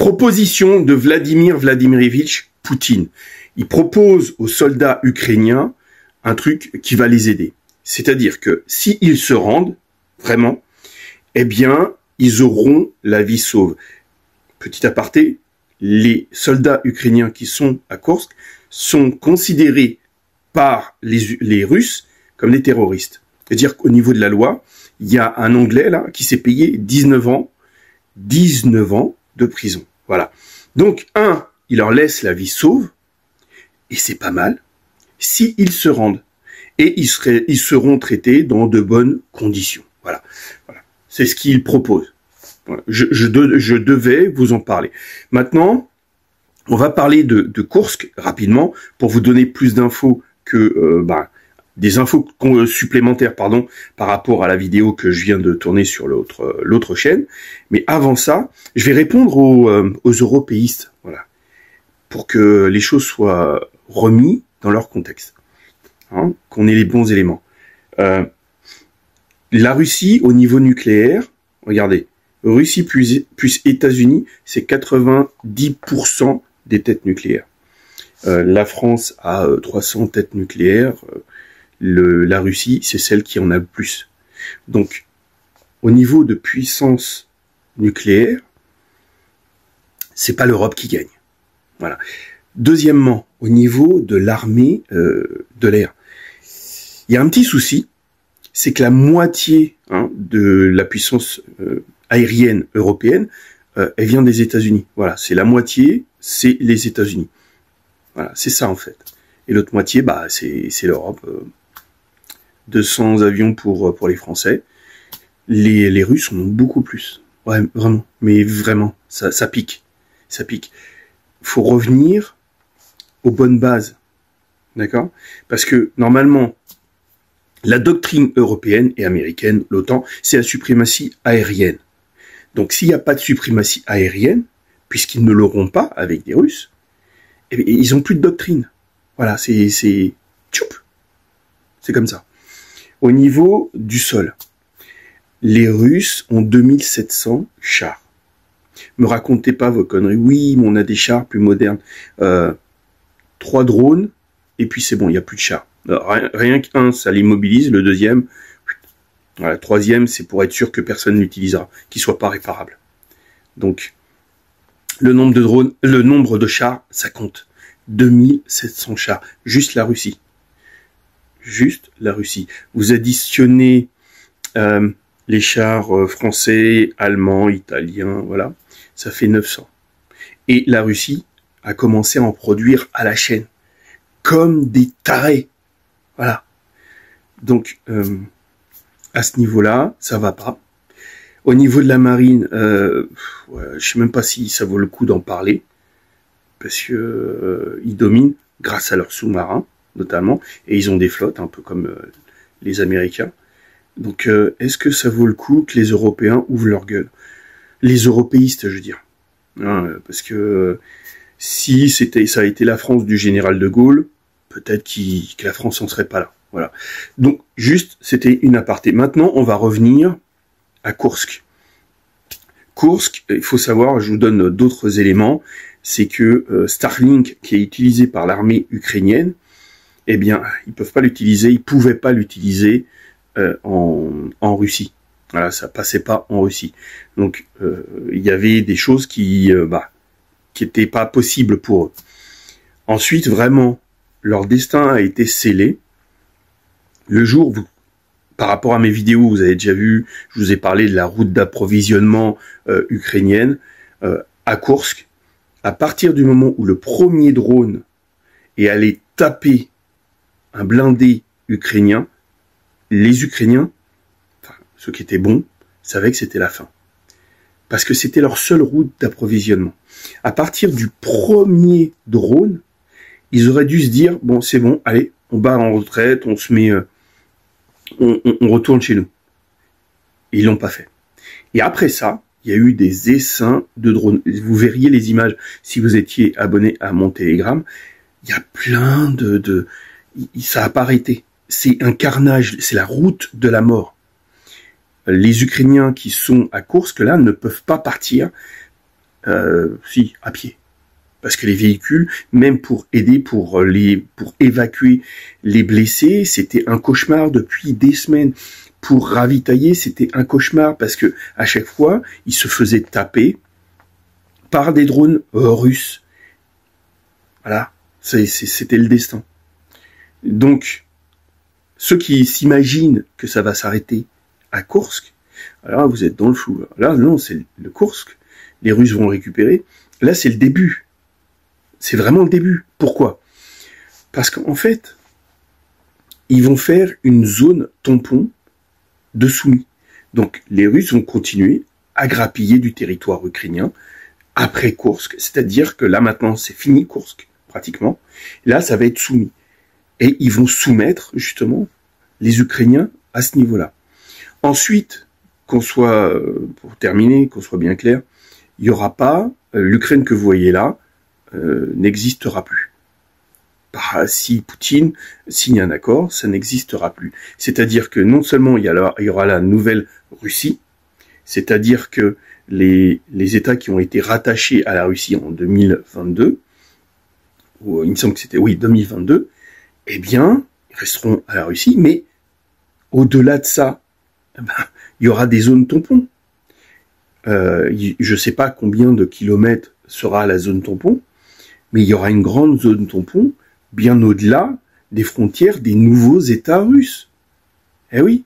Proposition de Vladimir Vladimirovitch Poutine. Il propose aux soldats ukrainiens un truc qui va les aider. C'est-à-dire que s'ils se rendent, vraiment, eh bien, ils auront la vie sauve. Petit aparté, les soldats ukrainiens qui sont à Kursk sont considérés par les Russes comme des terroristes. C'est-à-dire qu'au niveau de la loi, il y a un Anglais là qui s'est payé 19 ans de prison. Voilà. Donc, il leur laisse la vie sauve, et c'est pas mal, s'ils se rendent. Et ils seront traités dans de bonnes conditions. Voilà. C'est ce qu'il propose. Voilà. Je devais vous en parler. Maintenant, on va parler de Kursk rapidement pour vous donner plus d'infos que des infos supplémentaires par rapport à la vidéo que je viens de tourner sur l'autre chaîne. Mais avant ça, je vais répondre aux européistes, voilà, pour que les choses soient remises dans leur contexte, hein, qu'on ait les bons éléments. La Russie, au niveau nucléaire, regardez, Russie plus États-Unis, c'est 90% des têtes nucléaires. La France a 300 têtes nucléaires. La Russie, c'est celle qui en a le plus. Donc, au niveau de puissance nucléaire, c'est pas l'Europe qui gagne. Voilà. Deuxièmement, au niveau de l'armée de l'air, il y a un petit souci, c'est que la moitié de la puissance aérienne européenne, elle vient des États-Unis. Voilà, c'est la moitié, c'est les États-Unis. Voilà, c'est ça en fait. Et l'autre moitié, c'est l'Europe. 200 avions pour les Français. Les Russes en ont beaucoup plus. Ouais, vraiment. Mais vraiment, ça pique. Ça pique. Faut revenir aux bonnes bases. D'accord? Parce que, normalement, la doctrine européenne et américaine, l'OTAN, c'est la suprématie aérienne. Donc, s'il n'y a pas de suprématie aérienne, puisqu'ils ne l'auront pas avec des Russes, eh bien, ils ont plus de doctrine. Voilà, c'est comme ça. Au niveau du sol, les Russes ont 2700 chars. Me racontez pas vos conneries. Oui, mais on a des chars plus modernes. 3 drones, et puis c'est bon, il n'y a plus de chars. Rien qu'un, ça l'immobilise. Le deuxième, voilà, le troisième, c'est pour être sûr que personne n'utilisera, qu'il soit pas réparable. Donc, le nombre de drones, le nombre de chars, ça compte. 2700 chars, juste la Russie. Juste la Russie. Vous additionnez les chars français, allemands, italiens, voilà, ça fait 900. Et la Russie a commencé à en produire à la chaîne, comme des tarés. Voilà. Donc, à ce niveau-là, ça va pas. Au niveau de la marine, je sais même pas si ça vaut le coup d'en parler, parce que ils dominent grâce à leurs sous-marins, notamment, et ils ont des flottes, un peu comme les Américains. Donc, est-ce que ça vaut le coup que les Européens ouvrent leur gueule? Les européistes, je veux dire. Hein, parce que si ça a été la France du général de Gaulle, peut-être que la France n'en serait pas là. Voilà. Donc, juste, c'était une aparté. Maintenant, on va revenir à Kursk. Kursk, il faut savoir, je vous donne d'autres éléments, c'est que Starlink, qui est utilisé par l'armée ukrainienne, eh bien, ils pouvaient pas l'utiliser en Russie. Voilà, ça passait pas en Russie. Donc, il y avait des choses qui étaient pas possibles pour eux. Ensuite, vraiment, leur destin a été scellé. Le jour, par rapport à mes vidéos, vous avez déjà vu, je vous ai parlé de la route d'approvisionnement ukrainienne à Kursk. À partir du moment où le premier drone est allé taper un blindé ukrainien, les Ukrainiens, enfin, ceux qui étaient bons, savaient que c'était la fin. Parce que c'était leur seule route d'approvisionnement. À partir du premier drone, ils auraient dû se dire, bon, c'est bon, allez, on bat en retraite, on se met, on retourne chez nous. Et ils l'ont pas fait. Et après ça, il y a eu des essaims de drones. Vous verriez les images si vous étiez abonné à mon Telegram. Il y a plein ça n'a pas arrêté. C'est un carnage, c'est la route de la mort. Les Ukrainiens qui sont à Kursk, là, ne peuvent pas partir Si, à pied. Parce que les véhicules, même pour aider, pour évacuer les blessés, c'était un cauchemar depuis des semaines. Pour ravitailler, c'était un cauchemar parce que à chaque fois, ils se faisaient taper par des drones russes. Voilà, c'était le destin. Donc, ceux qui s'imaginent que ça va s'arrêter à Koursk, alors vous êtes dans le flou. Là, non, c'est le Koursk. Les Russes vont le récupérer. Là, c'est le début. C'est vraiment le début. Pourquoi? Parce qu'en fait, ils vont faire une zone tampon de soumis. Donc, les Russes vont continuer à grappiller du territoire ukrainien après Koursk. C'est-à-dire que là, maintenant, c'est fini Koursk, pratiquement. Là, ça va être soumis. Et ils vont soumettre, justement, les Ukrainiens à ce niveau-là. Ensuite, pour terminer, qu'on soit bien clair, il n'y aura pas, l'Ukraine que vous voyez là, n'existera plus. Si Poutine signe un accord, ça n'existera plus. C'est-à-dire que non seulement il y aura la nouvelle Russie, c'est-à-dire que les États qui ont été rattachés à la Russie en 2022, ou il me semble que c'était, 2022, eh bien, ils resteront à la Russie, mais au-delà de ça, il y aura des zones tampons. Je ne sais pas combien de kilomètres sera la zone tampon, mais il y aura une grande zone tampon bien au-delà des frontières des nouveaux États russes. Eh oui.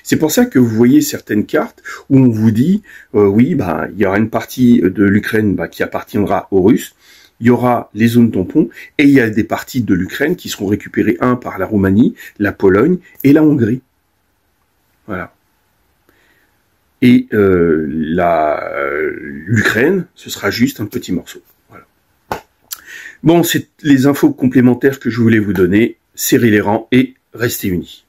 C'est pour ça que vous voyez certaines cartes où on vous dit, il y aura une partie de l'Ukraine qui appartiendra aux Russes, il y aura les zones tampons, et il y a des parties de l'Ukraine qui seront récupérées, par la Roumanie, la Pologne et la Hongrie. Voilà. Et l'Ukraine, ce sera juste un petit morceau. Voilà. Bon, c'est les infos complémentaires que je voulais vous donner. Serrez les rangs et restez unis.